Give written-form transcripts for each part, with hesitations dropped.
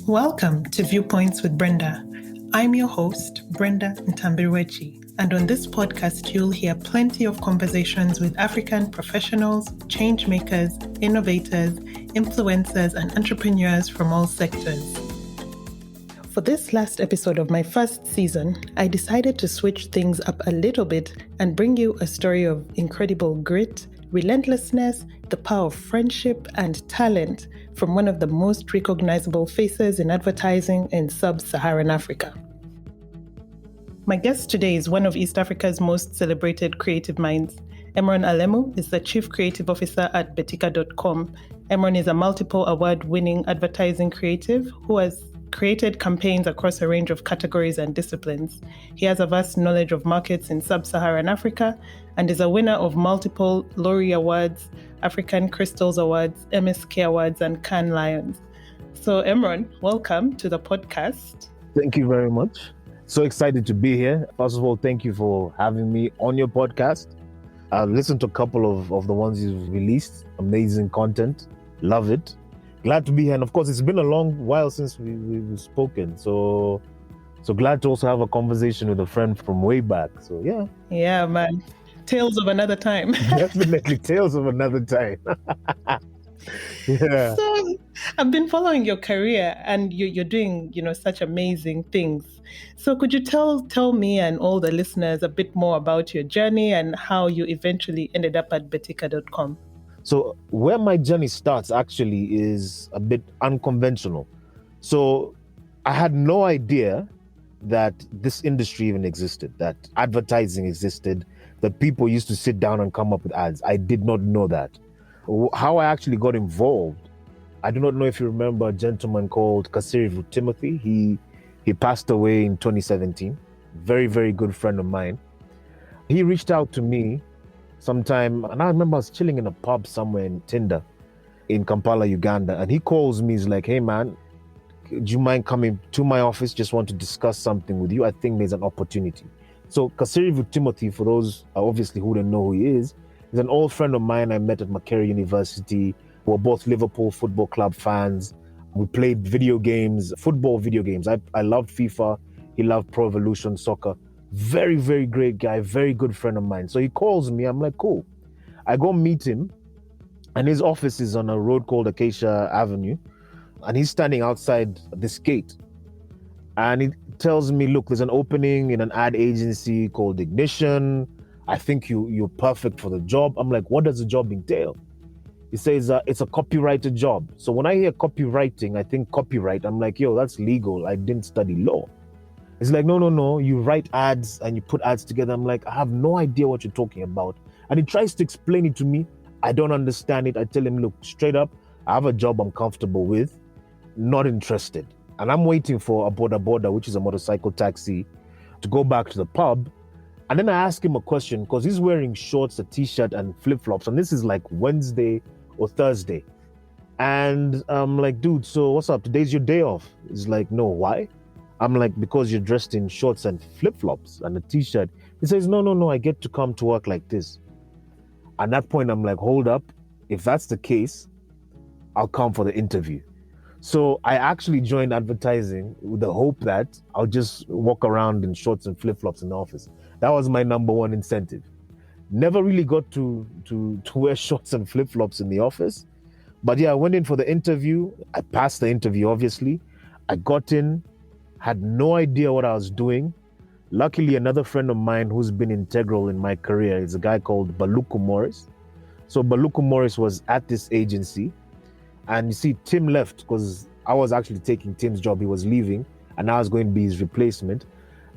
Welcome to Viewpoints with Brenda. I'm your host, Brenda Ntambirwechi, and on this podcast, you'll hear plenty of conversations with African professionals, change makers, innovators, influencers, and entrepreneurs from all sectors. For this last episode of my first season, I decided to switch things up a little bit and bring you a story of incredible grit, relentlessness, the power of friendship, and talent from one of the most recognizable faces in advertising in Sub-Saharan Africa. My guest today is one of East Africa's most celebrated creative minds. Emuron Alemu is the Chief Creative Officer at Betika.com. Emuron is a multiple award-winning advertising creative who has created campaigns across a range of categories and disciplines. He has a vast knowledge of markets in Sub-Saharan Africa and is a winner of multiple Loeries Awards, African Cristals Awards, MSK Awards, and Cannes Lions. So, Emuron, welcome to the podcast. Thank you very much. So excited to be here. First of all, thank you for having me on your podcast. I've listened to a couple of the ones you've released. Amazing content. Love it. Glad to be here. And of course, it's been a long while since we've spoken. So glad to also have a conversation with a friend from way back. So yeah. Yeah, man. Tales of another time. Definitely tales of another time. Yeah. So I've been following your career and you're doing, such amazing things. So could you tell me and all the listeners a bit more about your journey and how you eventually ended up at Betika.com? So where my journey starts actually is a bit unconventional. So I had no idea that this industry even existed, that advertising existed, that people used to sit down and come up with ads. I did not know that. How I actually got involved, I do not know if you remember a gentleman called Kasirivu Timothy. He passed away in 2017. Very, very good friend of mine. He reached out to me sometime, and I remember I was chilling in a pub somewhere in Tinder in Kampala, Uganda, and he calls me. He's like, "Hey man, do you mind coming to my office? Just want to discuss something with you. I think there's an opportunity." So Kasirivu Timothy, for those obviously who don't know who he is an old friend of mine I met at Makerere University. We're both Liverpool Football Club fans. We played video games, football video games. I loved FIFA. He loved Pro Evolution Soccer. Very, very great guy, very good friend of mine. So he calls me. I'm like, cool. I go meet him, and his office is on a road called Acacia Avenue, and he's standing outside this gate. And he tells me, look, there's an opening in an ad agency called Ignition. I think you're perfect for the job. I'm like, what does the job entail? He says, it's a copywriter job. So when I hear copywriting, I think copyright. I'm like, yo, that's legal. I didn't study law. It's like, no. You write ads and you put ads together. I'm like, I have no idea what you're talking about. And he tries to explain it to me. I don't understand it. I tell him, look, straight up, I have a job I'm comfortable with. Not interested. And I'm waiting for a border, which is a motorcycle taxi, to go back to the pub. And then I ask him a question because he's wearing shorts, a t-shirt, and flip-flops. And this is like Wednesday or Thursday. And I'm like, dude, so what's up? Today's your day off. He's like, no, why? I'm like, because you're dressed in shorts and flip-flops and a t-shirt. He says, no, I get to come to work like this. At that point, I'm like, hold up. If that's the case, I'll come for the interview. So I actually joined advertising with the hope that I'll just walk around in shorts and flip-flops in the office. That was my number one incentive. Never really got to wear shorts and flip-flops in the office. But yeah, I went in for the interview. I passed the interview, obviously. I got in, had no idea what I was doing. Luckily, another friend of mine who's been integral in my career is a guy called Baluku Morris. So Baluku Morris was at this agency. And you see, Tim left because I was actually taking Tim's job. He was leaving, and I was going to be his replacement.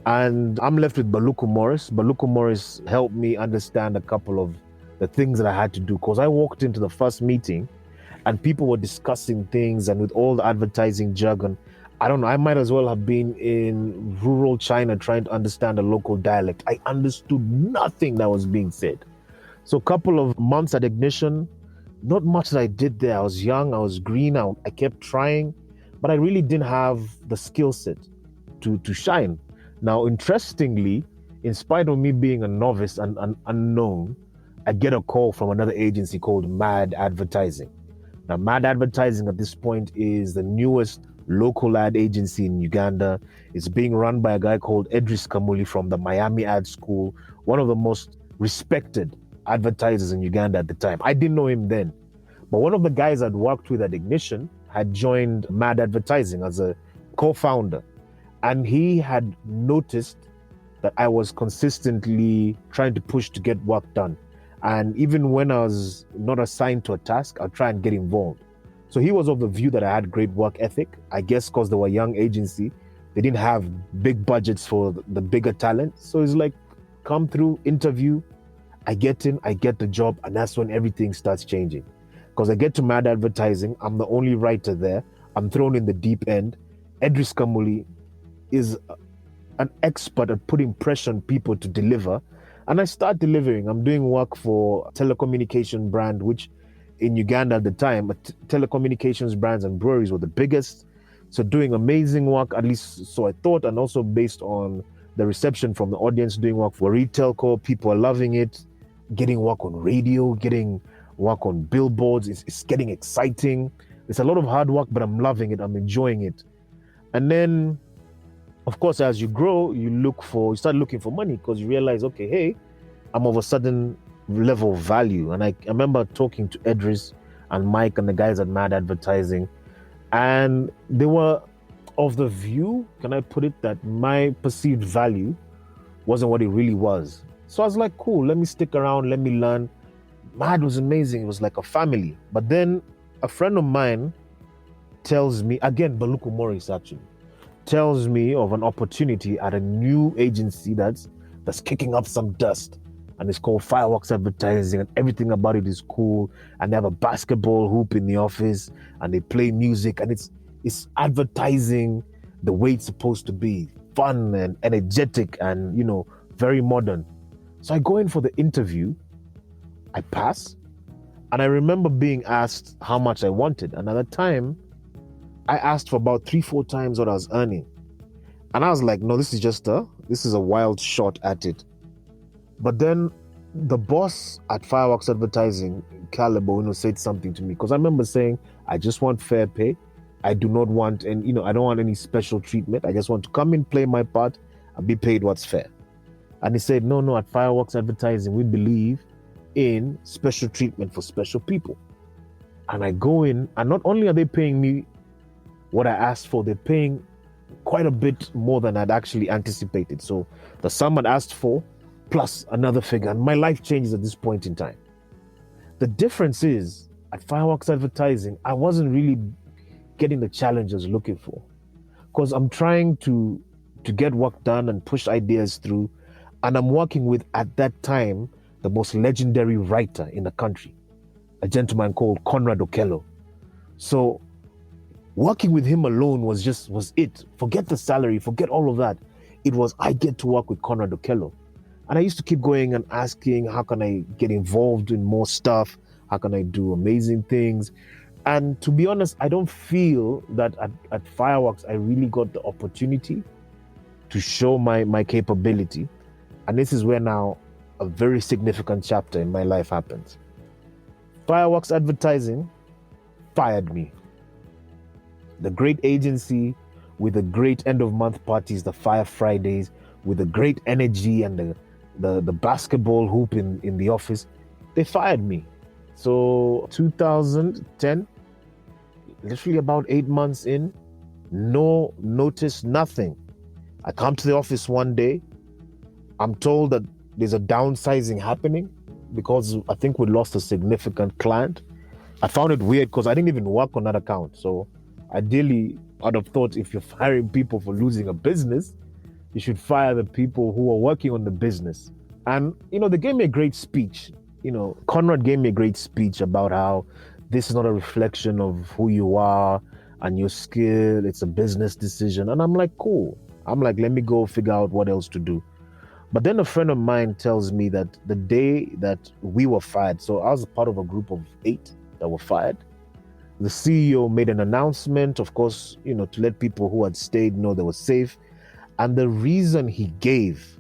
And I'm left with Baluku Morris. Baluku Morris helped me understand a couple of the things that I had to do, because I walked into the first meeting and people were discussing things, and with all the advertising jargon, I don't know, I might as well have been in rural China trying to understand a local dialect. I understood nothing that was being said. So a couple of months at Ignition, not much that I did there. I was young, I was green, I kept trying, but I really didn't have the skill set to shine. Now, interestingly, in spite of me being a novice and unknown, I get a call from another agency called Mad Advertising. Now, Mad Advertising at this point is the newest local ad agency in Uganda. It's being run by a guy called Idris Kamuli from the Miami Ad School, one of the most respected advertisers in Uganda at the time. I didn't know him then, but one of the guys I'd worked with at Ignition had joined Mad Advertising as a co-founder, and he had noticed that I was consistently trying to push to get work done. And even when I was not assigned to a task, I'd try and get involved. So he was of the view that I had great work ethic. I guess because they were a young agency, they didn't have big budgets for the bigger talent. So it's like, come through, interview, I get in, I get the job, and that's when everything starts changing. Because I get to Mad Advertising, I'm the only writer there, I'm thrown in the deep end. Idris Kamuli is an expert at putting pressure on people to deliver. And I start delivering. I'm doing work for a telecommunication brand, which in Uganda at the time, telecommunications brands and breweries were the biggest. So doing amazing work, at least so I thought, and also based on the reception from the audience, doing work for retail co, people are loving it, getting work on radio, getting work on billboards. It's getting exciting. It's a lot of hard work, but I'm loving it. I'm enjoying it. And then, of course, as you grow, you start looking for money because you realize, okay, hey, I'm of a certain level of value. And I remember talking to Idris and Mike and the guys at Mad Advertising, and they were of the view, can I put it, that my perceived value wasn't what it really was. So I was like, cool, let me stick around, let me learn. Mad was amazing. It was like a family. But then a friend of mine tells me, again, Baluku Morris actually, tells me of an opportunity at a new agency that's kicking up some dust, and it's called Fireworks Advertising, and everything about it is cool, and they have a basketball hoop in the office, and they play music, and it's advertising the way it's supposed to be, fun and energetic and, you know, very modern. So I go in for the interview, I pass, and I remember being asked how much I wanted, and at the time I asked for about 3-4 times what I was earning. And I was like, no, this is a wild shot at it. But then the boss at Fireworks Advertising, Caleb, said something to me, because I remember saying, I just want fair pay. I do not want, I don't want any special treatment. I just want to come in, play my part, and be paid what's fair. And he said, no, at Fireworks Advertising, we believe in special treatment for special people. And I go in, and not only are they paying me what I asked for, they're paying quite a bit more than I'd actually anticipated. So the sum I'd asked for, plus another figure, and my life changes at this point in time. The difference is, at Fireworks Advertising, I wasn't really getting the challenge I was looking for, because I'm trying to get work done and push ideas through, and I'm working with, at that time, the most legendary writer in the country, a gentleman called Conrad Okello. So working with him alone was it. Forget the salary, forget all of that. It was, I get to work with Conrad Okello. And I used to keep going and asking, how can I get involved in more stuff? How can I do amazing things? And to be honest, I don't feel that at Fireworks, I really got the opportunity to show my capability. And this is where now a very significant chapter in my life happens. Fireworks Advertising fired me. The great agency with the great end of month parties, the Fire Fridays, with the great energy and the basketball hoop in the office, they fired me. So 2010, literally about 8 months in, no notice, nothing. I come to the office one day, I'm told that there's a downsizing happening because I think we lost a significant client. I found it weird because I didn't even work on that account. So ideally, I'd have thought if you're firing people for losing a business, you should fire the people who are working on the business. And, they gave me a great speech. Conrad gave me a great speech about how this is not a reflection of who you are and your skill. It's a business decision. And I'm like, cool. I'm like, let me go figure out what else to do. But then a friend of mine tells me that the day that we were fired, so I was part of a group of 8 that were fired. The CEO made an announcement, of course, to let people who had stayed know they were safe. And the reason he gave,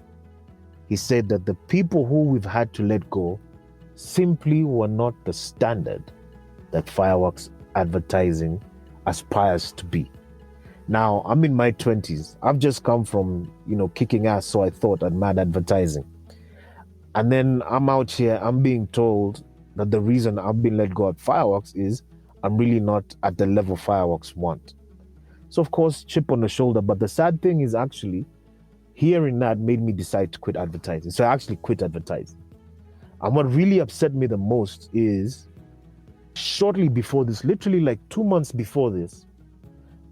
he said that the people who we've had to let go simply were not the standard that Fireworks Advertising aspires to be. Now I'm in my 20s. I've just come from, kicking ass. So I thought I'd mad advertising. And then I'm out here, I'm being told that the reason I've been let go at Fireworks is I'm really not at the level Fireworks want. So of course, chip on the shoulder. But the sad thing is actually hearing that made me decide to quit advertising. So I actually quit advertising. And what really upset me the most is shortly before this, literally like 2 months before this,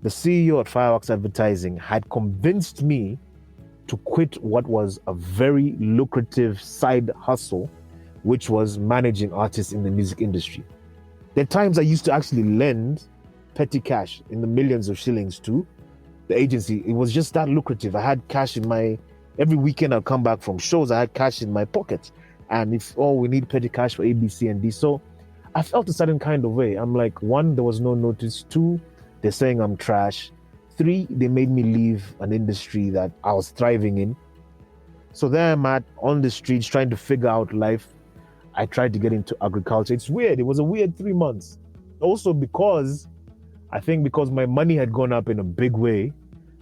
the CEO at Fireworks Advertising had convinced me to quit what was a very lucrative side hustle, which was managing artists in the music industry. There are times I used to actually lend petty cash in the millions of shillings to the agency. It was just that lucrative. I had cash in every weekend I'd come back from shows, I had cash in my pocket. And we need petty cash for A, B, C, and D. So I felt a certain kind of way. I'm like, 1, there was no notice. 2, they're saying I'm trash. 3, they made me leave an industry that I was thriving in. So there I'm at on the streets trying to figure out life. I tried to get into agriculture. It's weird. It was a weird 3 months. Also because my money had gone up in a big way,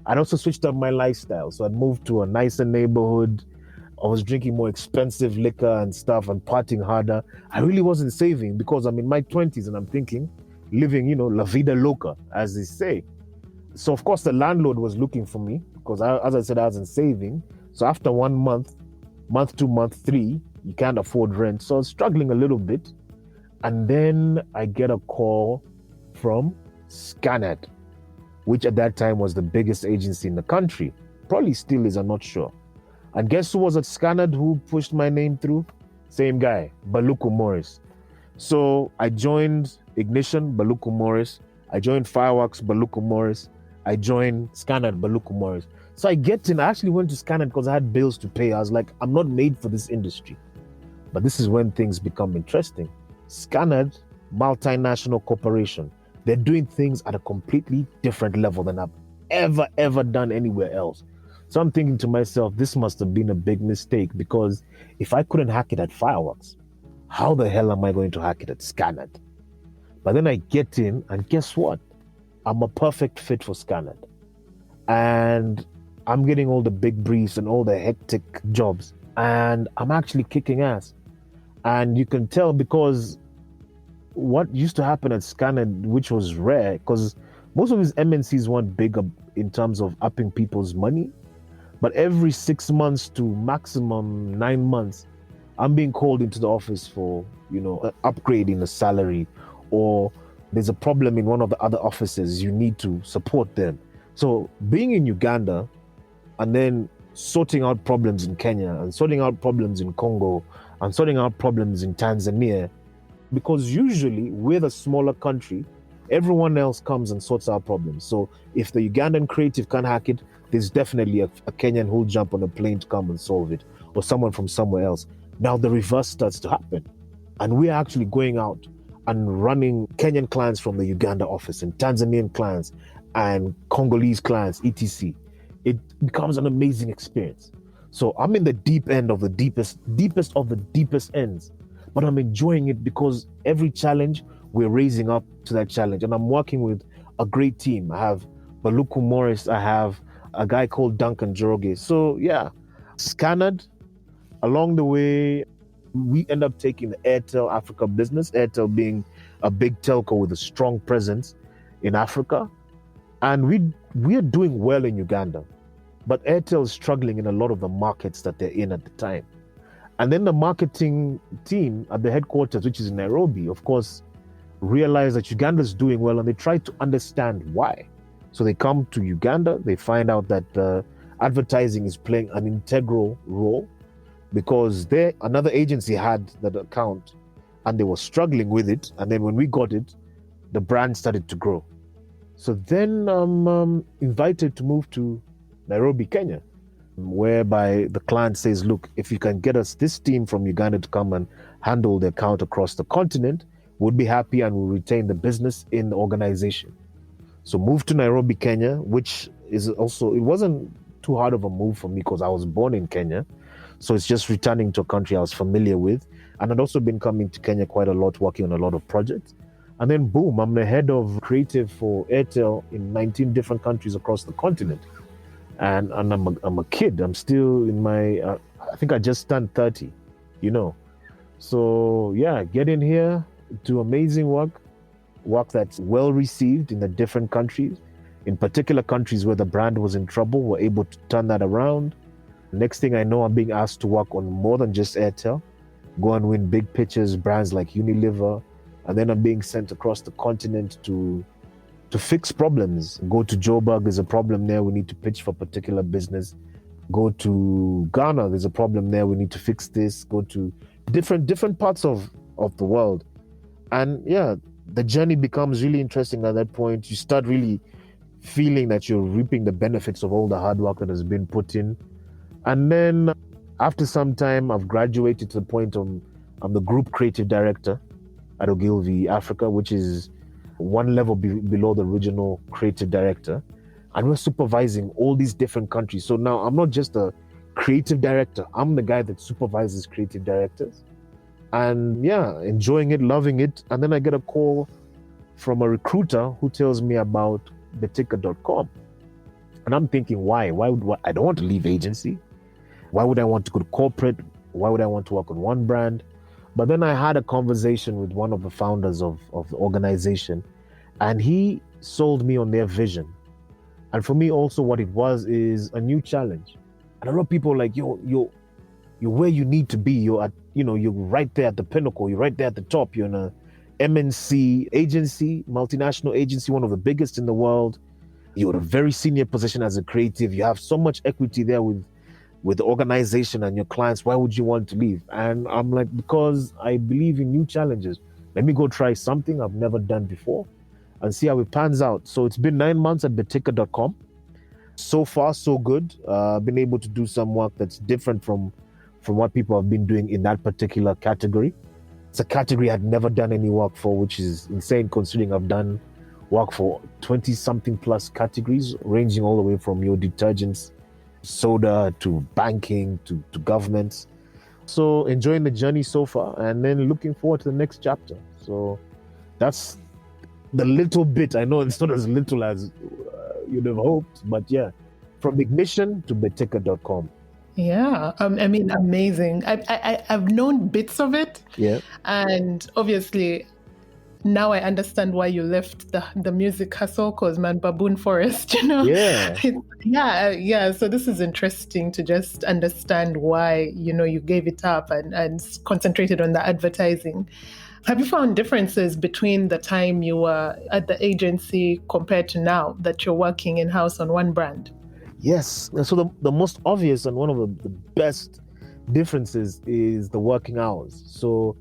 I'd also switched up my lifestyle. So I'd moved to a nicer neighborhood. I was drinking more expensive liquor and stuff and partying harder. I really wasn't saving because I'm in my 20s and I'm thinking, living, la vida loca, as they say. So of course the landlord was looking for me because as I said, I wasn't saving. So after 1 month, month 2, month 3, you can't afford rent. So I was struggling a little bit. And then I get a call from Scanad, which at that time was the biggest agency in the country. Probably still is, I'm not sure. And guess who was at Scanad who pushed my name through? Same guy, Baluku Morris. So I joined Ignition, Baluku Morris. I joined Fireworks, Baluku Morris. I joined Scanad, Baluku Morris. So I actually went to Scanad because I had bills to pay. I was like, I'm not made for this industry. But this is when things become interesting. Scanad, multinational corporation. They're doing things at a completely different level than I've ever done anywhere else. So I'm thinking to myself, this must have been a big mistake because if I couldn't hack it at Fireworks, how the hell am I going to hack it at Scanad? But then I get in and guess what? I'm a perfect fit for Scanad. And I'm getting all the big briefs and all the hectic jobs. And I'm actually kicking ass. And you can tell because what used to happen at Scanad, which was rare, because most of these MNCs weren't big in terms of upping people's money. But every 6 months to maximum 9 months, I'm being called into the office for, an upgrade in the salary, or there's a problem in one of the other offices, you need to support them. So being in Uganda and then sorting out problems in Kenya and sorting out problems in Congo and sorting out problems in Tanzania, because usually we're the smaller country, everyone else comes and sorts out problems. So if the Ugandan creative can't hack it, there's definitely a Kenyan who'll jump on a plane to come and solve it, or someone from somewhere else. Now the reverse starts to happen. And we're actually going out and running Kenyan clients from the Uganda office and Tanzanian clients and Congolese clients, etc. It becomes an amazing experience. So I'm in the deep end of the deepest of the deepest ends, but I'm enjoying it because every challenge we're raising up to that challenge. And I'm working with a great team. I have Baluku Morris, I have a guy called Duncan Joroge. So yeah, Scanad, along the way, we end up taking the Airtel Africa business, Airtel being a big telco with a strong presence in Africa. And we are doing well in Uganda, but Airtel is struggling in a lot of the markets that they're in at the time. And then the marketing team at the headquarters, which is in Nairobi, of course, realized that Uganda is doing well and they try to understand why. So they come to Uganda, they find out that advertising is playing an integral role because another agency had that account and they were struggling with it. And then when we got it, the brand started to grow. So then I'm invited to move to Nairobi, Kenya, whereby the client says, look, if you can get us this team from Uganda to come and handle the account across the continent, we'll be happy and we'll retain the business in the organization. So moved to Nairobi, Kenya, which is also, it wasn't too hard of a move for me because I was born in Kenya. So it's just returning to a country I was familiar with. And I'd also been coming to Kenya quite a lot, working on a lot of projects. And then boom, I'm the head of creative for Airtel in 19 different countries across the continent. And I'm a kid. I'm still in my, I think I just turned 30, you know. So yeah, get in here, do amazing work that's well received in the different countries. In particular countries where the brand was in trouble, we're able to turn that around. Next thing I know, I'm being asked to work on more than just Airtel, go and win big pitches, brands like Unilever, and then I'm being sent across the continent to fix problems. Go to Joburg, there's a problem there, we need to pitch for a particular business. Go to Ghana, there's a problem there, we need to fix this. Go to different parts of the world. And yeah, the journey becomes really interesting at that point. You start really feeling that you're reaping the benefits of all the hard work that has been put in. And then after some time, I've graduated to the point I'm the group creative director at Ogilvy Africa, which is one level below the regional creative director. And we're supervising all these different countries. So now I'm not just a creative director, I'm the guy that supervises creative directors. And yeah, enjoying it, loving it. And then I get a call from a recruiter who tells me about Betika.com. And I'm thinking, why? I don't want to leave agency. Why would I want to go to corporate? Why would I want to work on one brand? But then I had a conversation with one of the founders of the organization, and he sold me on their vision. And for me also, what it was is a new challenge. And a lot of people are like, you're where you need to be. You're right there at the pinnacle. You're right there at the top. You're in a MNC agency, multinational agency, one of the biggest in the world. You're in a very senior position as a creative. You have so much equity there with the organization and your clients. Why would you want to leave? And I'm like, because I believe in new challenges. Let me go try something I've never done before and see how it pans out. So it's been 9 months at Betika.com. So far, so good. I've been able to do some work that's different from what people have been doing in that particular category. It's a category I'd never done any work for, which is insane considering I've done work for 20 something plus categories, ranging all the way from your detergents, soda, to banking, to governments. So enjoying the journey so far, and then looking forward to the next chapter. So that's the little bit. I know it's not as little as you'd have hoped, but yeah, from ignition to Betika.com. Yeah, I mean, amazing. I've known bits of it. Yeah. And obviously, now I understand why you left the music hustle, because man, Baboon Forest, Yeah. Yeah. So this is interesting to just understand why, you gave it up and concentrated on the advertising. Have you found differences between the time you were at the agency compared to now that you're working in-house on one brand? Yes. So the most obvious and one of the best differences is the working hours. So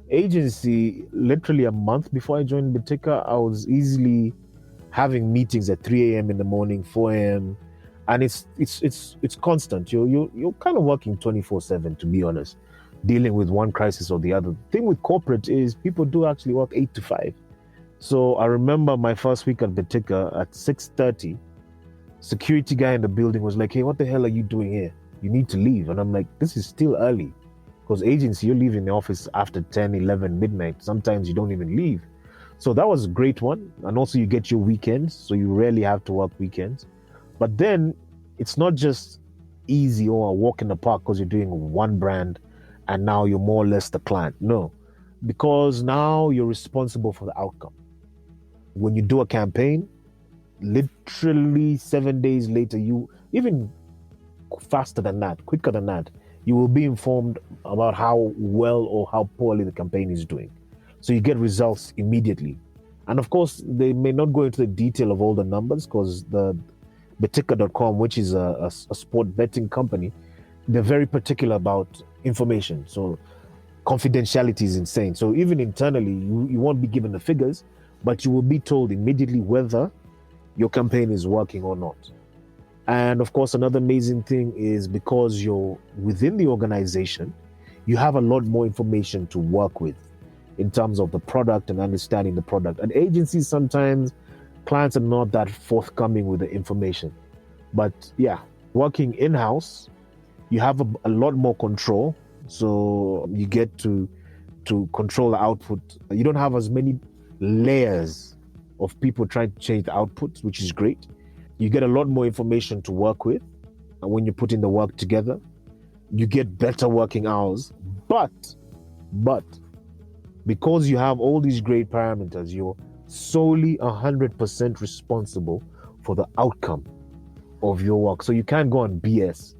agency, literally a month before I joined Betika, I was easily having meetings at 3 a.m. in the morning, 4 a.m. And it's constant. You're kind of working 24/7, to be honest, dealing with one crisis or the other. The thing with corporate is people do actually work 8 to 5. So I remember my first week at Betika at 6:30, security guy in the building was like, hey, what the hell are you doing here? You need to leave. And I'm like, this is still early. Because agency, you leave in the office after 10, 11, midnight. Sometimes you don't even leave. So that was a great one. And also you get your weekends. So you rarely have to work weekends. But then it's not just easy or a walk in the park because you're doing one brand and now you're more or less the client. No, because now you're responsible for the outcome. When you do a campaign, literally 7 days later, you even faster than that, quicker than that, you will be informed about how well or how poorly the campaign is doing. So you get results immediately. And of course, they may not go into the detail of all the numbers because the Betika.com, which is a sport betting company, they're very particular about information. So confidentiality is insane. So even internally, you won't be given the figures, but you will be told immediately whether your campaign is working or not. And of course, another amazing thing is because you're within the organization, you have a lot more information to work with in terms of the product and understanding the product. At agencies, sometimes clients are not that forthcoming with the information. But yeah, working in-house, you have a lot more control. So you get to control the output. You don't have as many layers of people trying to change the outputs, which is great. You get a lot more information to work with, and when you put in the work together, you get better working hours. But because you have all these great parameters, you're solely 100% responsible for the outcome of your work. So you can't go on BS.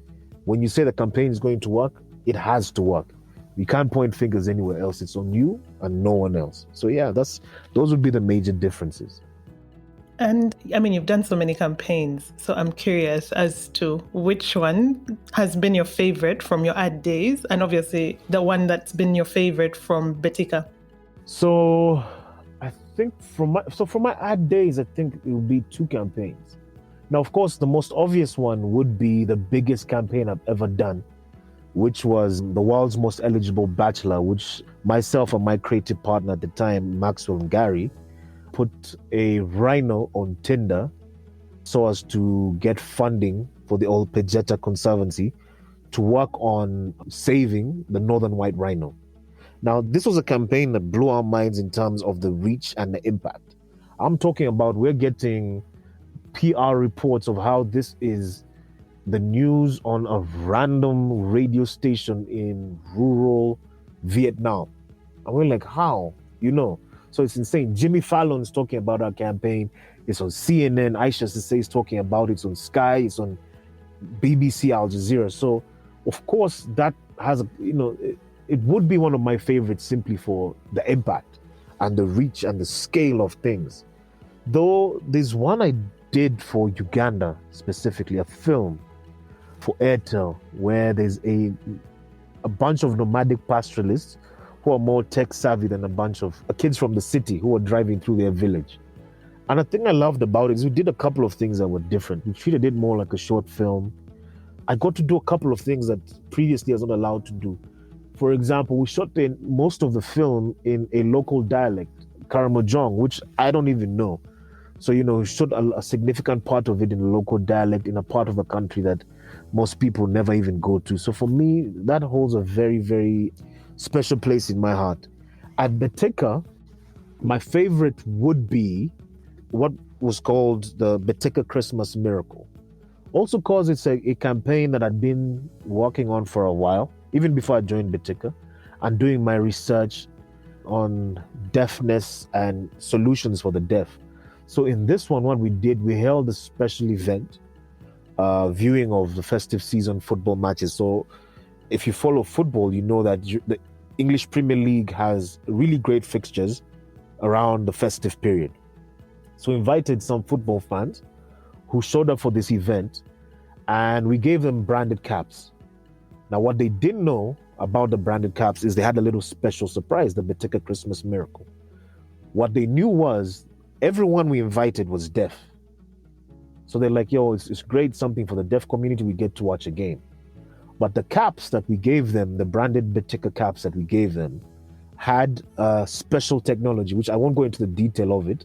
When you say the campaign is going to work, it has to work. You can't point fingers anywhere else. It's on you and no one else. So yeah, those would be the major differences. And I mean, you've done so many campaigns, so I'm curious as to which one has been your favorite from your ad days, and obviously the one that's been your favorite from Betika. So I think from my ad days, I think it will be 2 campaigns. Now, of course, the most obvious one would be the biggest campaign I've ever done, which was the world's most eligible bachelor, which myself and my creative partner at the time, Maxwell and Gary, put a rhino on Tinder so as to get funding for the Ole Pejeta Conservancy to work on saving the northern white rhino. Now, this was a campaign that blew our minds in terms of the reach and the impact. I'm talking about we're getting PR reports of how this is the news on a random radio station in rural Vietnam. And we're like, how? So it's insane. Jimmy Fallon's talking about our campaign. It's on CNN. Aisha Sise is talking about it. It's on Sky. It's on BBC, Al Jazeera. So, of course, that has, it would be one of my favorites simply for the impact and the reach and the scale of things. Though there's one I did for Uganda specifically, a film for Airtel, where there's a bunch of nomadic pastoralists who are more tech savvy than a bunch of kids from the city who are driving through their village. And the thing I loved about it is we did a couple of things that were different. We treated it more like a short film. I got to do a couple of things that previously I was not allowed to do. For example, we shot most of the film in a local dialect, Karamojong, which I don't even know. So, we shot a significant part of it in a local dialect in a part of the country that most people never even go to. So for me, that holds a very, very special place in my heart. At Betika, my favorite would be what was called the Betika Christmas Miracle. Also because it's a campaign that I'd been working on for a while, even before I joined Betika, and doing my research on deafness and solutions for the deaf. So in this one, what we did, we held a special event, viewing of the festive season football matches. So if you follow football, you know that the English Premier League has really great fixtures around the festive period. So we invited some football fans who showed up for this event, and we gave them branded caps. Now, what they didn't know about the branded caps is they had a little special surprise, the Betika Christmas Miracle. What they knew was everyone we invited was deaf. So they're like, yo, it's great, something for the deaf community, we get to watch a game. But the caps that we gave them, the branded Betika caps that we gave them, had special technology, which I won't go into the detail of it,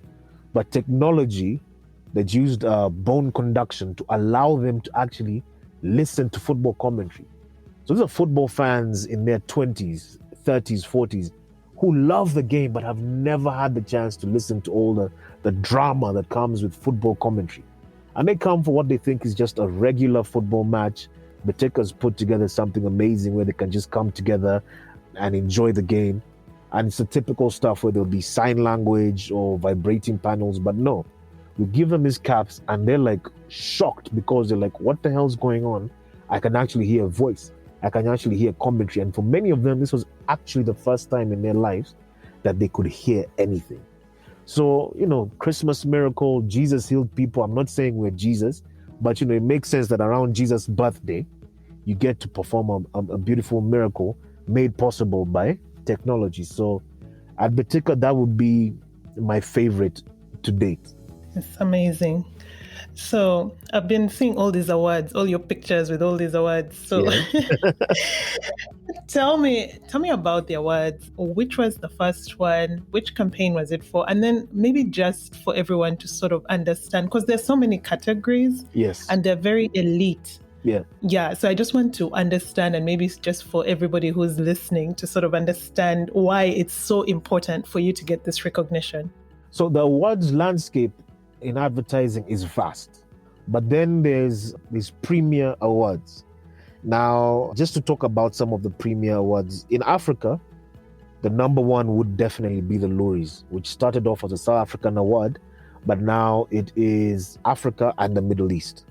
but technology that used bone conduction to allow them to actually listen to football commentary. So these are football fans in their 20s, 30s, 40s, who love the game but have never had the chance to listen to all the drama that comes with football commentary. And they come for what they think is just a regular football match. Betika's put together something amazing where they can just come together and enjoy the game. And it's the typical stuff where there'll be sign language or vibrating panels, but no. We give them these caps and they're like shocked because they're like, what the hell's going on? I can actually hear a voice. I can actually hear commentary. And for many of them, this was actually the first time in their lives that they could hear anything. So, Christmas miracle, Jesus healed people. I'm not saying we're Jesus, but, it makes sense that around Jesus' birthday, you get to perform a beautiful miracle made possible by technology. So at Betika, that would be my favorite to date. It's amazing. So I've been seeing all these awards, all your pictures with all these awards. So yeah. Tell me about the awards. Which was the first one? Which campaign was it for? And then maybe just for everyone to sort of understand, because there's so many categories. Yes. And they're very elite. Yeah. So I just want to understand, and maybe it's just for everybody who's listening to sort of understand why it's so important for you to get this recognition. So the awards landscape in advertising is vast, but then there's these premier awards. Now, just to talk about some of the premier awards in Africa, the number one would definitely be the Loeries, which started off as a South African award, but now it is Africa and the Middle East.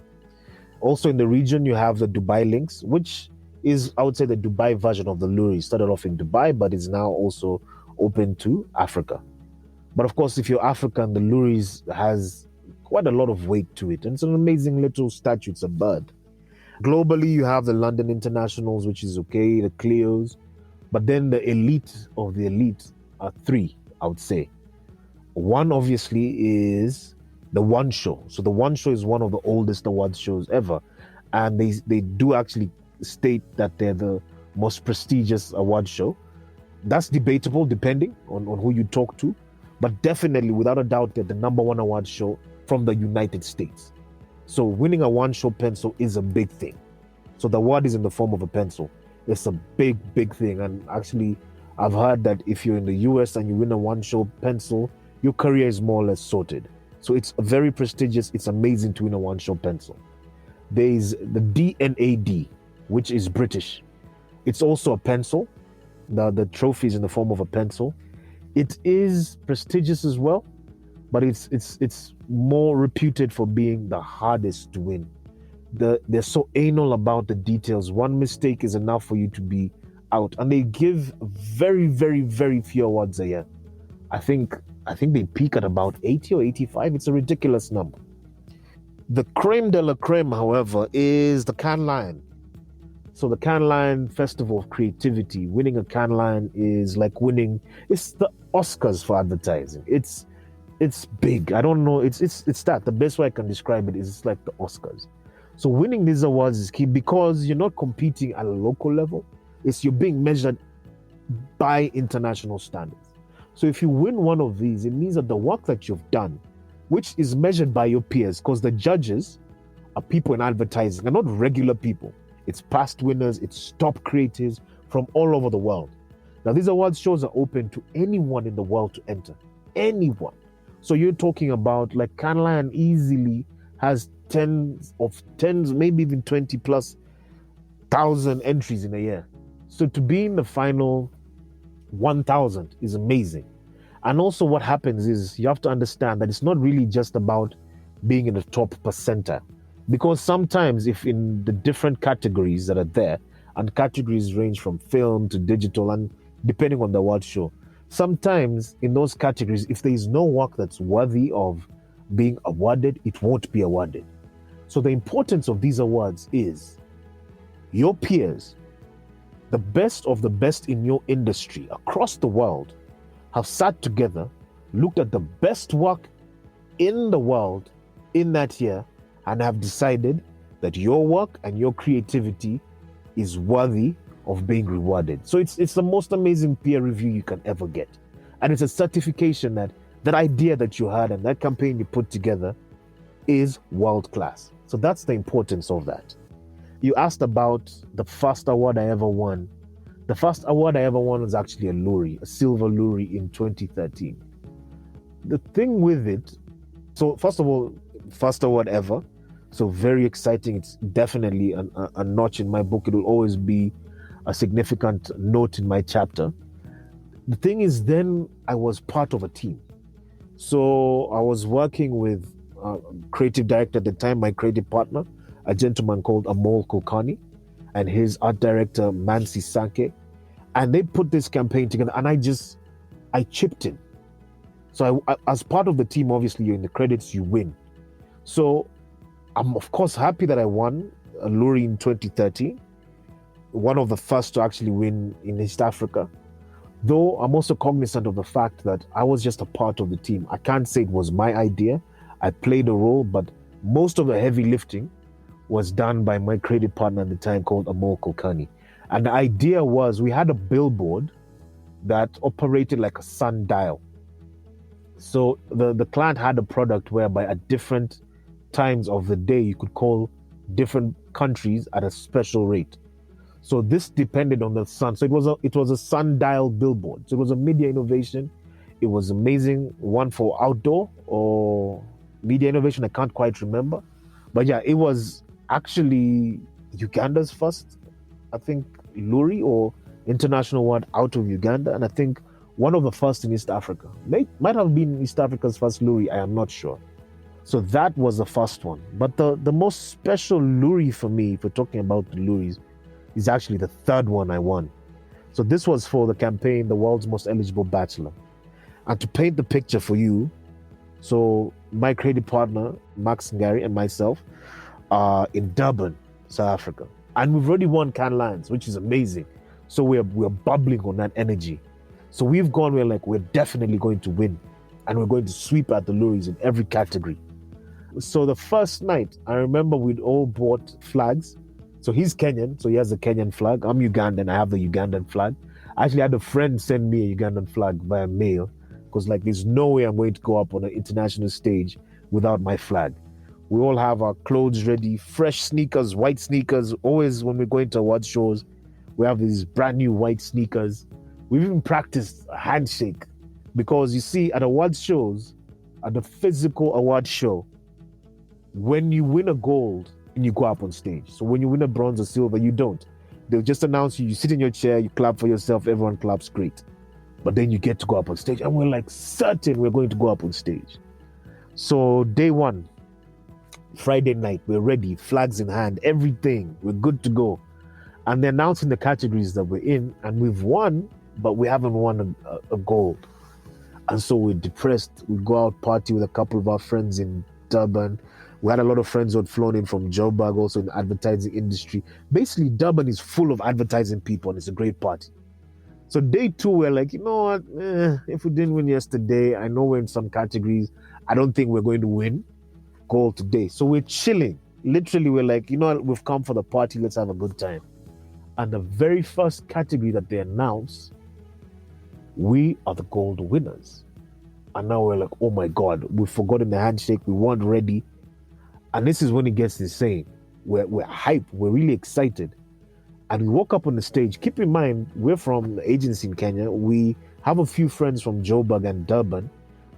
Also in the region, you have the Dubai Links, which is, I would say, the Dubai version of the Loeries. Started off in Dubai, but is now also open to Africa. But of course, if you're African, the Loeries has quite a lot of weight to it. And it's an amazing little statue. It's a bird. Globally, you have the London Internationals, which is okay, the Clios. But then the elite of the elite are three, I would say. One, obviously, is the One Show. So the One Show is one of the oldest awards shows ever. And they do actually state that they're the most prestigious award show. That's debatable depending on who you talk to. But definitely, without a doubt, they're the number one award show from the United States. So winning a One Show pencil is a big thing. So the award is in the form of a pencil. It's a big, big thing. And actually, I've heard that if you're in the US and you win a One Show pencil, your career is more or less sorted. So it's very prestigious. It's amazing to win a One Show pencil. There is the DNAD, which is British. It's also a pencil. The trophy is in the form of a pencil. It is prestigious as well, but it's more reputed for being the hardest to win. They're so anal about the details. One mistake is enough for you to be out, and they give very, very, very few awards a year. I think they peak at about 80 or 85. It's a ridiculous number. The creme de la creme, however, is the Cannes Lion. So the Cannes Lion Festival of Creativity, winning a Cannes Lion is like winning. It's the Oscars for advertising. It's big. I don't know. It's that. The best way I can describe it is it's like the Oscars. So winning these awards is key because you're not competing at a local level. You're being measured by international standards. So if you win one of these, it means that the work that you've done, which is measured by your peers, because the judges are people in advertising, they're not regular people. It's past winners, it's top creators from all over the world. Now, these awards shows are open to anyone in the world to enter. Anyone. So you're talking about like Cannes Lion easily has tens, maybe even 20 plus thousand entries in a year. So to be in the final 1,000 is amazing. And also what happens is you have to understand that it's not really just about being in the top percentile. Because sometimes if in the different categories that are there, and categories range from film to digital and depending on the award show, sometimes in those categories, if there is no work that's worthy of being awarded, it won't be awarded. So the importance of these awards is your peers, the best of the best in your industry across the world, have sat together, looked at the best work in the world in that year, and have decided that your work and your creativity is worthy of being rewarded. So it's the most amazing peer review you can ever get. And it's a certification that that idea that you had and that campaign you put together is world class. So that's the importance of that. You asked about the first award I ever won. The first award I ever won was actually a Loerie, a silver Loerie in 2013. The thing with it, so first of all, first award ever. So very exciting. It's definitely a notch in my book. It will always be a significant note in my chapter. The thing is, then I was part of a team. So I was working with a creative director at the time, my creative partner, a gentleman called Ole Pejeta, and his art director, Mansi Sanke. And they put this campaign together and I chipped in. So I, as part of the team, obviously you're in the credits, you win. So I'm of course happy that I won a Loerie in 2013, one of the first to actually win in East Africa. Though I'm also cognizant of the fact that I was just a part of the team. I can't say it was my idea. I played a role, but most of the heavy lifting was done by my creative partner at the time called Ole Pejeta. And the idea was we had a billboard that operated like a sundial. So the client had a product whereby at different times of the day you could call different countries at a special rate. So this depended on the sun. So it was a sundial billboard. So it was a media innovation. It was amazing. One for outdoor or media innovation, I can't quite remember. But yeah, it was actually Uganda's first, I think, Loerie or international award out of Uganda. And I think one of the first in East Africa. Might have been East Africa's first Loerie, I am not sure. So that was the first one. But the most special Loerie for me, if we're talking about the Loeries, is actually the third one I won. So this was for the campaign, The World's Most Eligible Bachelor. And to paint the picture for you, so my creative partner, Max Ngari, and myself are in Durban, South Africa. And we've already won Cannes Lions, which is amazing. So we're bubbling on that energy. So we're definitely going to win. And we're going to sweep at the Loeries in every category. So the first night, I remember we'd all bought flags. So he's Kenyan, so he has a Kenyan flag. I'm Ugandan, I have the Ugandan flag. I actually had a friend send me a Ugandan flag via mail because there's no way I'm going to go up on an international stage without my flag. We all have our clothes ready, fresh sneakers, white sneakers. Always when we're going to award shows, we have these brand new white sneakers. We've even practiced a handshake because you see, at award shows, at the physical award show, when you win a gold, and you go up on stage. So when you win a bronze or silver, you don't. They'll just announce you sit in your chair, you clap for yourself, everyone claps, great. But then you get to go up on stage, and we're certain we're going to go up on stage. So day one, Friday night, we're ready, flags in hand, everything, we're good to go. And they're announcing the categories that we're in, and we've won, but we haven't won a gold. And so we're depressed. We go out party with a couple of our friends in Durban. We had a lot of friends who had flown in from Joburg, also in the advertising industry. Basically, Durban is full of advertising people, and it's a great party. So day two, we're like, you know what? If we didn't win yesterday, I know we're in some categories. I don't think we're going to win gold today. So we're chilling. Literally, we're like, you know what? We've come for the party. Let's have a good time. And the very first category that they announced, we are the gold winners. And now we're like, oh my God, we've forgotten the handshake. We weren't ready. And this is when it gets insane. We're hyped. We're really excited. And we walk up on the stage. Keep in mind, we're from the agency in Kenya. We have a few friends from Joburg and Durban,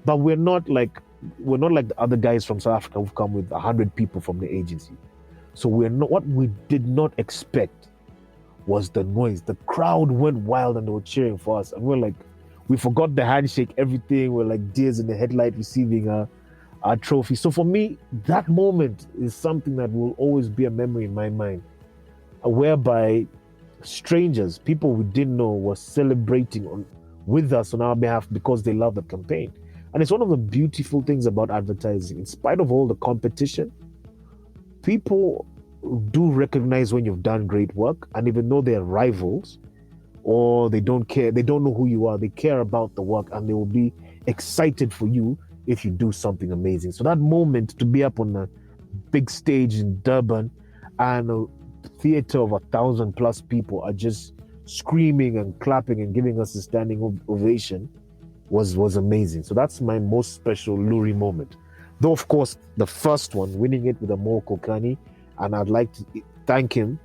but we're not like the other guys from South Africa who've come with 100 people from the agency. So what we did not expect was the noise. The crowd went wild and they were cheering for us. And we forgot the handshake, everything. We're like deers in the headlight receiving our trophy. So for me, that moment is something that will always be a memory in my mind, whereby strangers, people we didn't know, were celebrating with us on our behalf because they love the campaign. And it's one of the beautiful things about advertising. In spite of all the competition, people do recognize when you've done great work, and even though they're rivals or they don't care, they don't know who you are, they care about the work, and they will be excited for you if you do something amazing. So that moment to be up on a big stage in Durban and a theater of 1,000+ people are just screaming and clapping and giving us a standing ovation was amazing. So that's my most special Loerie moment. Though, of course, the first one, winning it with Amo Kokani, and I'd like to thank him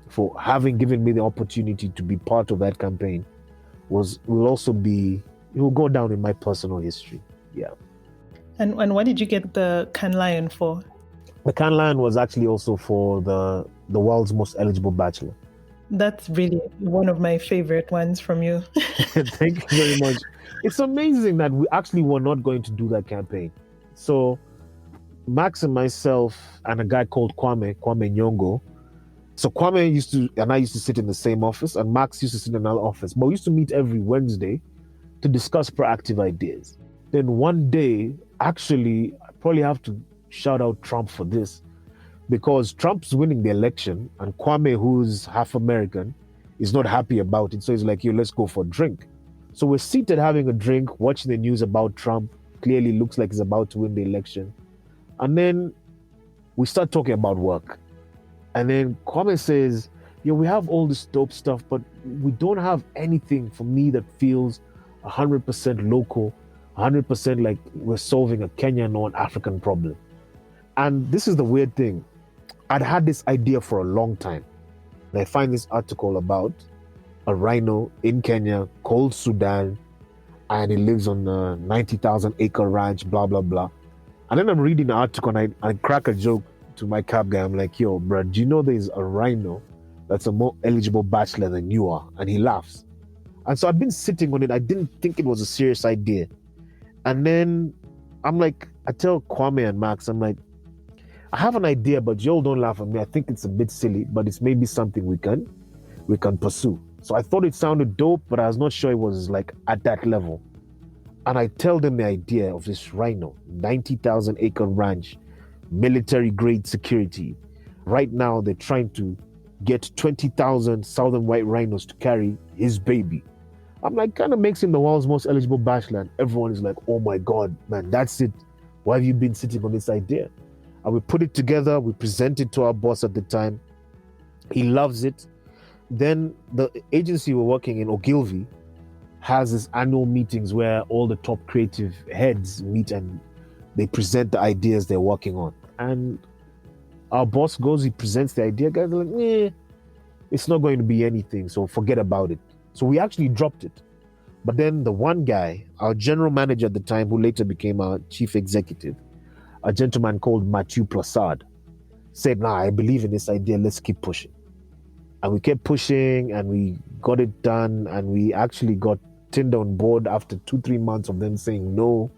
for having given me the opportunity to be part of that campaign, it will go down in my personal history. Yeah. And what did you get the Cannes Lion for? The Cannes Lion was actually also for the World's Most Eligible Bachelor. That's really one of my favorite ones from you. Thank you very much. It's amazing that we actually were not going to do that campaign. So Max and myself and a guy called Kwame Nyongo. So Kwame and I used to sit in the same office, and Max used to sit in another office. But we used to meet every Wednesday to discuss proactive ideas. Then one day, actually, I probably have to shout out Trump for this, because Trump's winning the election, and Kwame, who's half American, is not happy about it. So he's like, yo, let's go for a drink. So we're seated having a drink, watching the news about Trump. Clearly looks like he's about to win the election. And then we start talking about work. And then Kwame says, yo, we have all this dope stuff, but we don't have anything for me that feels 100% local, 100% like we're solving a Kenyan or an African problem. And this is the weird thing. I'd had this idea for a long time. And I find this article about a rhino in Kenya called Sudan. and he lives on a 90,000 acre ranch, blah, blah, blah. And then I'm reading the article and I crack a joke to my cab guy. I'm like, yo, bro, do you know there's a rhino that's a more eligible bachelor than you are? And he laughs. And so I'd been sitting on it. I didn't think it was a serious idea. And then I'm like, I tell Kwame and Max, I'm like, I have an idea, but y'all don't laugh at me. I think it's a bit silly, but it's maybe something we can pursue. So I thought it sounded dope, but I was not sure it was like at that level. And I tell them the idea of this rhino, 90,000 acre ranch, military grade security. Right now, they're trying to get 20,000 southern white rhinos to carry his baby. I'm like, kind of makes him the world's most eligible bachelor. And everyone is like, oh my God, man, that's it. Why have you been sitting on this idea? And we put it together. We present it to our boss at the time. He loves it. Then the agency we're working in, Ogilvy, has this annual meetings where all the top creative heads meet and they present the ideas they're working on. And our boss goes, he presents the idea. Guys are like, it's not going to be anything, so forget about it. So we actually dropped it. But then the one guy, our general manager at the time, who later became our chief executive, a gentleman called Mathieu Plassard, said, nah, I believe in this idea, let's keep pushing. And we kept pushing and we got it done, and we actually got Tinder on board after 2-3 months of them saying no.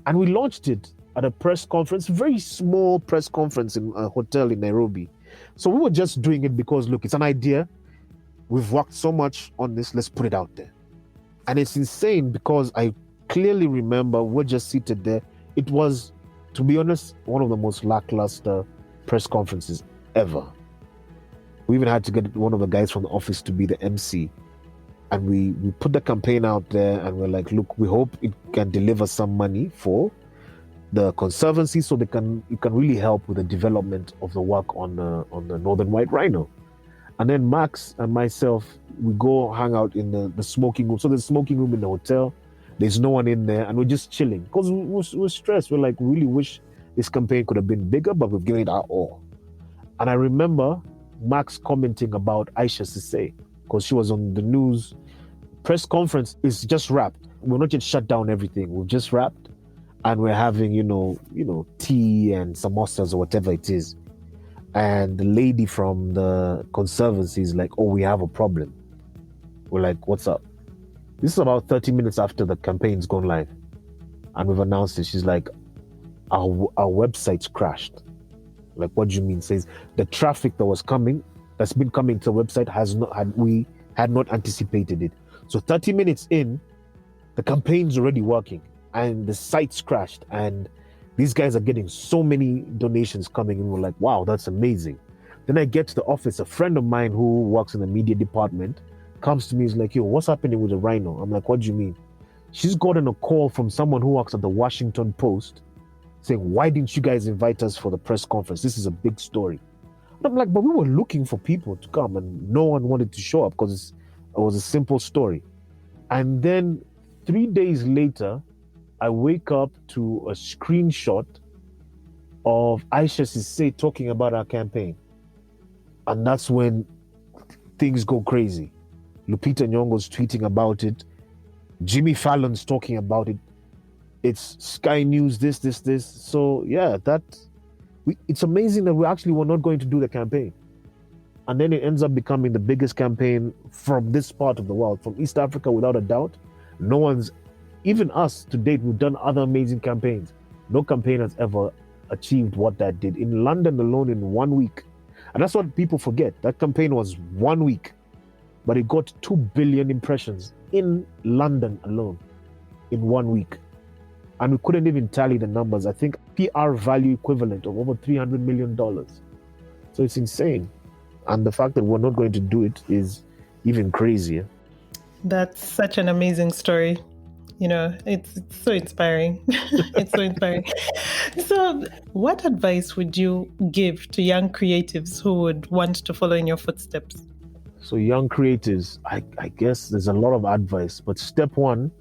And we launched it at a press conference, very small press conference in a hotel in Nairobi. So we were just doing it because, look, it's an idea. We've worked so much on this, let's put it out there. And it's insane because I clearly remember we're just seated there. It was, to be honest, one of the most lackluster press conferences ever. We even had to get one of the guys from the office to be the MC. And we put the campaign out there and we're like, look, we hope it can deliver some money for the Conservancy so it can really help with the development of the work on the northern white rhino. And then Max and myself, we go hang out in the smoking room. So there's a smoking room in the hotel. There's no one in there and we're just chilling because we're stressed. We're like, we really wish this campaign could have been bigger, but we've given it our all. And I remember Max commenting about Aisha Sise because she was on the news. Press conference is just wrapped. We're not yet shut down everything. We've just wrapped and we're having, tea and samosas or whatever it is. And the lady from the Conservancy is like, oh, we have a problem. We're like, what's up? This is about 30 minutes after the campaign's gone live. And we've announced it. She's like, our website's crashed. Like, what do you mean? Says the traffic that's been coming to the website we had not anticipated it. So 30 minutes in, the campaign's already working and the site's crashed and these guys are getting so many donations coming in. We're like, wow, that's amazing. Then I get to the office. A friend of mine who works in the media department comes to me. He's like, yo, what's happening with the rhino? I'm like, what do you mean? She's gotten a call from someone who works at the Washington Post saying, why didn't you guys invite us for the press conference? This is a big story. And I'm like, but we were looking for people to come and no one wanted to show up because it was a simple story. And then 3 days later, I wake up to a screenshot of Aisha Sise talking about our campaign. And that's when things go crazy. Lupita Nyong'o's tweeting about it. Jimmy Fallon's talking about it. It's Sky News, this. So yeah, it's amazing that we actually were not going to do the campaign. And then it ends up becoming the biggest campaign from this part of the world, from East Africa, without a doubt. No one's, even us to date, we've done other amazing campaigns. No campaign has ever achieved what that did. In London alone in 1 week. And that's what people forget. That campaign was 1 week, but it got 2 billion impressions in London alone in 1 week. And we couldn't even tally the numbers. I think PR value equivalent of over $300 million. So it's insane. And the fact that we're not going to do it is even crazier. That's such an amazing story. It's so inspiring. It's so inspiring. So what advice would you give to young creatives who would want to follow in your footsteps? So young creatives, I guess there's a lot of advice, but step one,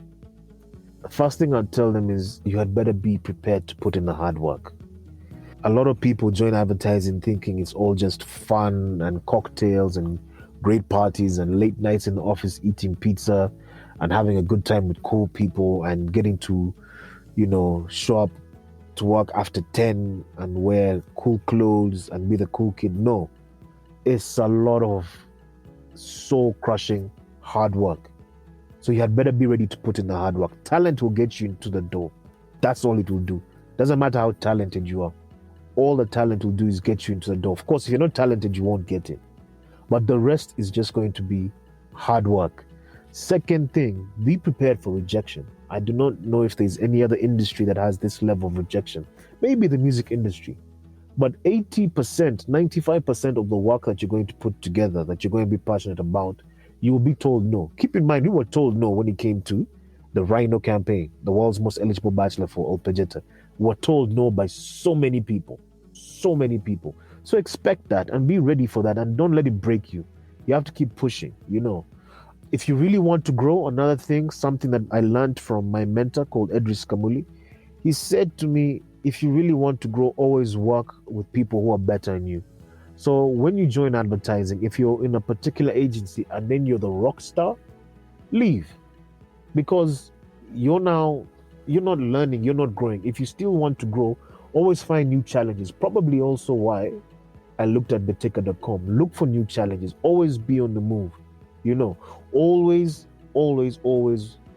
the first thing I'd tell them is you had better be prepared to put in the hard work. A lot of people join advertising thinking it's all just fun and cocktails and great parties and late nights in the office eating pizza and having a good time with cool people and getting to, show up to work after 10 and wear cool clothes and be the cool kid. No, it's a lot of soul crushing hard work. So you had better be ready to put in the hard work. Talent will get you into the door. That's all it will do. Doesn't matter how talented you are. All the talent will do is get you into the door. Of course, if you're not talented, you won't get in. But the rest is just going to be hard work. Second thing, be prepared for rejection. I do not know if there's any other industry that has this level of rejection. Maybe the music industry. But 80%, 95% of the work that you're going to put together, that you're going to be passionate about, you will be told no. Keep in mind, we were told no when it came to the Rhino campaign, the world's most eligible bachelor for Ole Pejeta. We were told no by so many people. So many people. So expect that and be ready for that, and don't let it break you. You have to keep pushing, If you really want to grow, another thing, something that I learned from my mentor called Edris Kamuli, he said to me, if you really want to grow, always work with people who are better than you. So when you join advertising, if you're in a particular agency and then you're the rock star, leave. Because you're not learning, you're not growing. If you still want to grow, always find new challenges. Probably also why I looked at beteka.com. Look for new challenges. Always be on the move. Always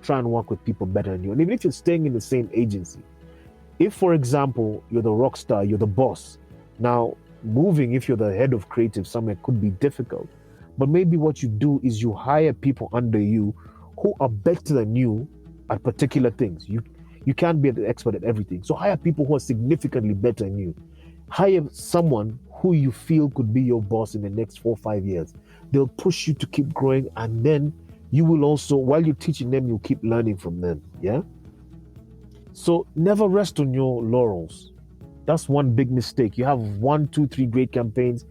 try and work with people better than you. And even if you're staying in the same agency, if, for example, you're the rock star, you're the boss, now moving, if you're the head of creative somewhere, could be difficult. But maybe what you do is you hire people under you who are better than you at particular things. You can't be the expert at everything. So hire people who are significantly better than you. Hire someone who you feel could be your boss in the next 4 or 5 years. They'll push you to keep growing, and then you will also, while you're teaching them, you'll keep learning from them. Yeah? So never rest on your laurels. That's one big mistake. You have 1, 2, 3 great campaigns.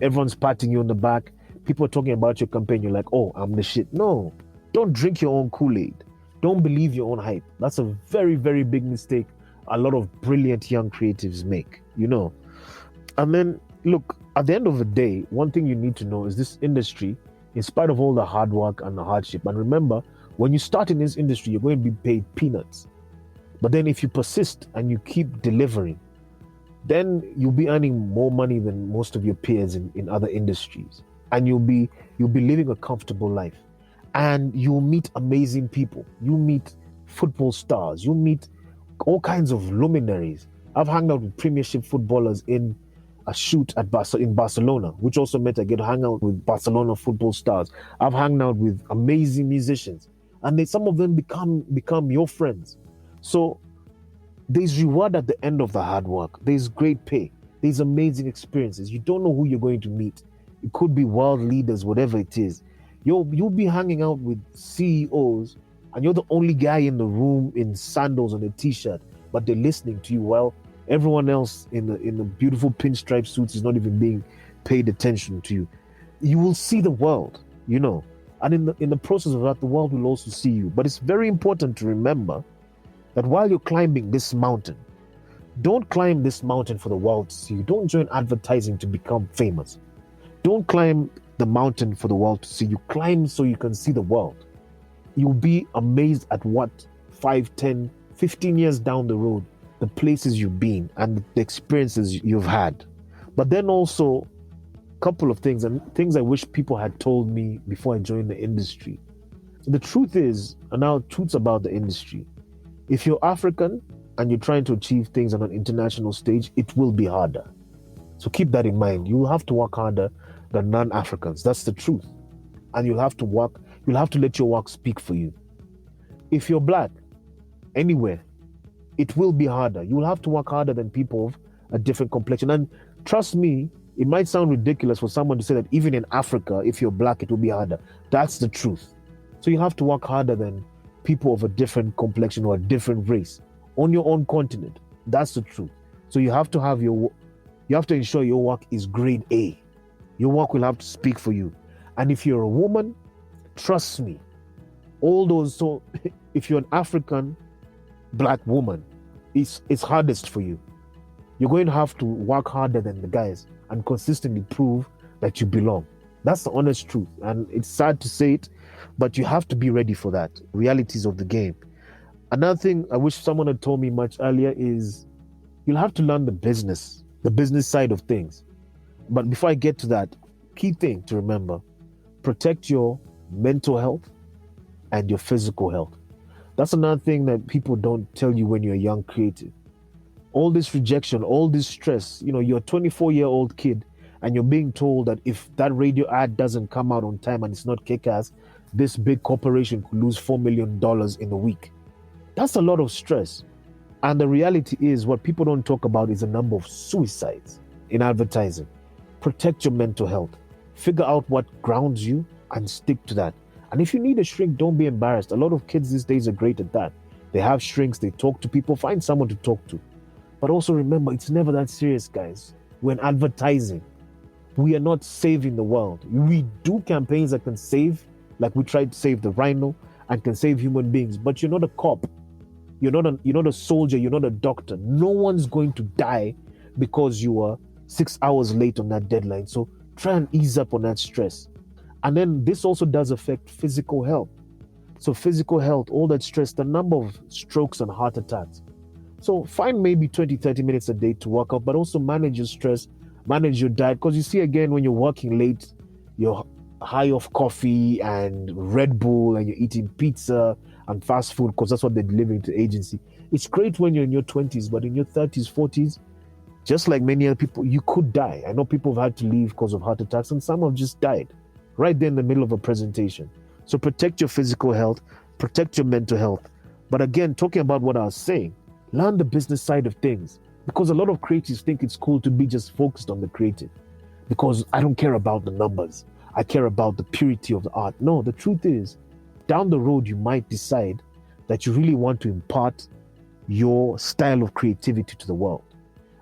Everyone's patting you on the back. People are talking about your campaign. You're like, oh, I'm the shit. No, don't drink your own Kool-Aid. Don't believe your own hype. That's a very, very big mistake a lot of brilliant young creatives make, And then, look, at the end of the day, one thing you need to know is this industry, in spite of all the hard work and the hardship, and remember, when you start in this industry, you're going to be paid peanuts. But then if you persist and you keep delivering, then you'll be earning more money than most of your peers in other industries. And you'll be living a comfortable life. And you'll meet amazing people. You meet football stars. You meet all kinds of luminaries. I've hung out with Premiership footballers in a shoot in Barcelona, which also meant I get to hang out with Barcelona football stars. I've hung out with amazing musicians, and some of them become your friends. So there's reward at the end of the hard work. There's great pay. There's amazing experiences. You don't know who you're going to meet. It could be world leaders, whatever it is. You'll be hanging out with CEOs, and you're the only guy in the room in sandals and a t-shirt, but they're listening to you while everyone else in the beautiful pinstripe suits is not even being paid attention to you. You will see the world, and in the process of that, the world will also see you. But it's very important to remember that while you're climbing this mountain, don't climb this mountain for the world to see you. Don't join advertising to become famous. Don't climb the mountain for the world to see you. Climb so you can see the world. You'll be amazed at what 5, 10, 15 years down the road, the places you've been and the experiences you've had. But then also, a couple of things, and things I wish people had told me before I joined the industry. So the truth is, and now truths about the industry, if you're African and you're trying to achieve things on an international stage, it will be harder. So keep that in mind. You will have to work harder than non-Africans. That's the truth. And you'll have to let your work speak for you. If you're black, anywhere, it will be harder. You'll have to work harder than people of a different complexion. And trust me, it might sound ridiculous for someone to say that even in Africa, if you're black, it will be harder. That's the truth. So you have to work harder than people of a different complexion or a different race on your own continent. That's the truth. So you have to ensure your work is grade A. Your work will have to speak for you. And if you're a woman, trust me, so if you're an African black woman, it's hardest for you. You're going to have to work harder than the guys and consistently prove that you belong. That's the honest truth. And it's sad to say it, but you have to be ready for that. Realities of the game. Another thing I wish someone had told me much earlier is you'll have to learn the business side of things. But before I get to that, key thing to remember, protect your mental health and your physical health. That's another thing that people don't tell you when you're a young creative. All this rejection, all this stress, you're a 24-year-old kid and you're being told that if that radio ad doesn't come out on time and it's not kick-ass, this big corporation could lose $4 million in a week. That's a lot of stress. And the reality is, what people don't talk about is the number of suicides in advertising. Protect your mental health. Figure out what grounds you and stick to that. And if you need a shrink, don't be embarrassed. A lot of kids these days are great at that. They have shrinks, they talk to people, find someone to talk to. But also remember, it's never that serious, guys. We're in advertising. We are not saving the world. We do campaigns that can save, like we tried to save the rhino, and can save human beings. But you're not a cop. You're not a soldier. You're not a doctor. No one's going to die because you were 6 hours late on that deadline. So try and ease up on that stress. And then this also does affect physical health. So physical health, all that stress, the number of strokes and heart attacks. So find maybe 20, 30 minutes a day to work out, but also manage your stress, manage your diet. Because you see, again, when you're working late, you're high off coffee and Red Bull and you're eating pizza and fast food because that's what they're delivering to agency. It's great when you're in your 20s, but in your 30s, 40s, just like many other people, you could die. I know people have had to leave because of heart attacks and some have just died right there in the middle of a presentation. So protect your physical health, protect your mental health. But again, talking about what I was saying, learn the business side of things, because a lot of creatives think it's cool to be just focused on the creative because I don't care about the numbers. I care about the purity of the art. No, the truth is, down the road, you might decide that you really want to impart your style of creativity to the world.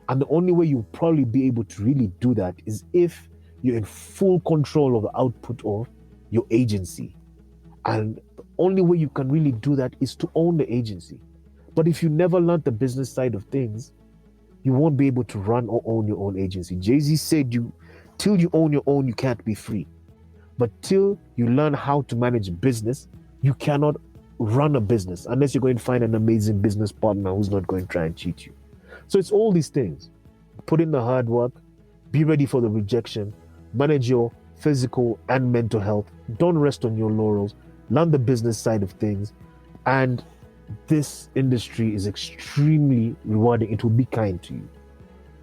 And the only way you'll probably be able to really do that is if you're in full control of the output of your agency. And the only way you can really do that is to own the agency. But if you never learned the business side of things, you won't be able to run or own your own agency. Jay-Z said, till you own your own, you can't be free. But till you learn how to manage business, you cannot run a business unless you're going to find an amazing business partner who's not going to try and cheat you. So it's all these things. Put in the hard work, be ready for the rejection, manage your physical and mental health. Don't rest on your laurels. Learn the business side of things. And this industry is extremely rewarding. It will be kind to you,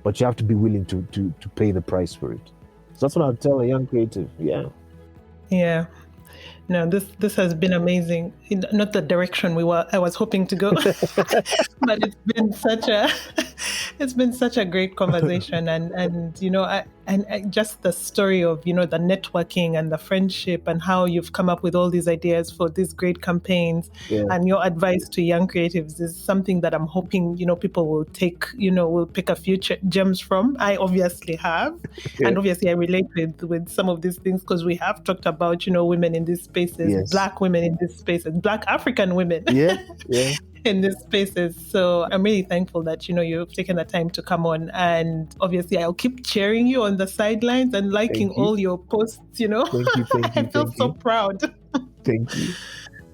but you have to be willing to pay the price for it. So that's what I'll tell a young creative. Yeah. No, this has been amazing. Not the direction I was hoping to go, but it's been such a great conversation, and just the story of the networking and the friendship and how you've come up with all these ideas for these great campaigns, and your advice to young creatives is something that I'm hoping people will take, will pick a few gems from. I obviously have, and obviously I relate with some of these things because we have talked about women in these spaces, Black women in these spaces, Black African women in these spaces. So I'm really thankful that you've taken the time to come on, and obviously I'll keep cheering you on the sidelines and liking all your posts. Thank you. I feel so proud. Thank you.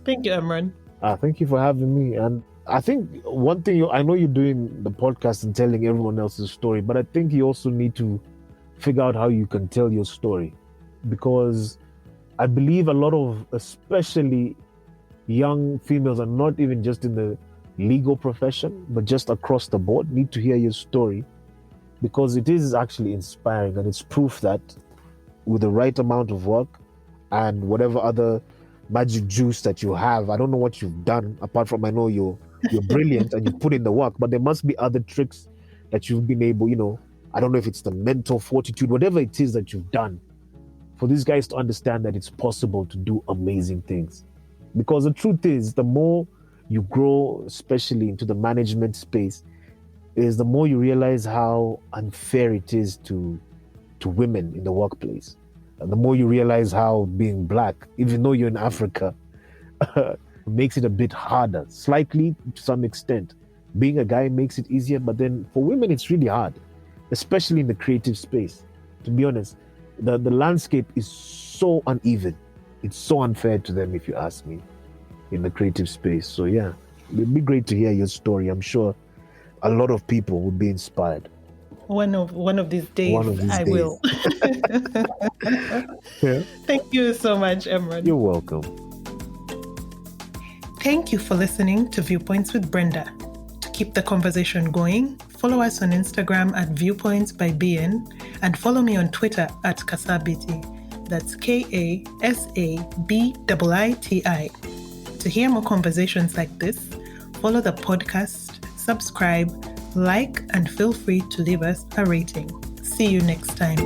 Thank you, Emuron. Thank you for having me. And I think one thing, I know you're doing the podcast and telling everyone else's story, but I think you also need to figure out how you can tell your story, because I believe a lot of, especially young females, are not even just in the legal profession, but just across the board, need to hear your story, because it is actually inspiring, and it's proof that with the right amount of work and whatever other magic juice that you have, I don't know what you've done apart from, I know you're brilliant and you've put in the work, but there must be other tricks that you've been able, I don't know if it's the mental fortitude, whatever it is that you've done, for these guys to understand that it's possible to do amazing things. Because the truth is, the more you grow, especially into the management space, is the more you realize how unfair it is to women in the workplace. And the more you realize how being Black, even though you're in Africa, makes it a bit harder, slightly to some extent. Being a guy makes it easier, but then for women, it's really hard, especially in the creative space. To be honest, The landscape is so uneven. It's so unfair to them, if you ask me, in the creative space. So yeah, it'd be great to hear your story. I'm sure a lot of people would be inspired. One of these days, I will. Yeah. Thank you so much, Emuron. You're welcome. Thank you for listening to Viewpoints with Brenda. To keep the conversation going, follow us on Instagram at Viewpoints by BN and follow me on Twitter at Kasabiti. That's KASABIITI. To hear more conversations like this, follow the podcast, subscribe, like, and feel free to leave us a rating. See you next time.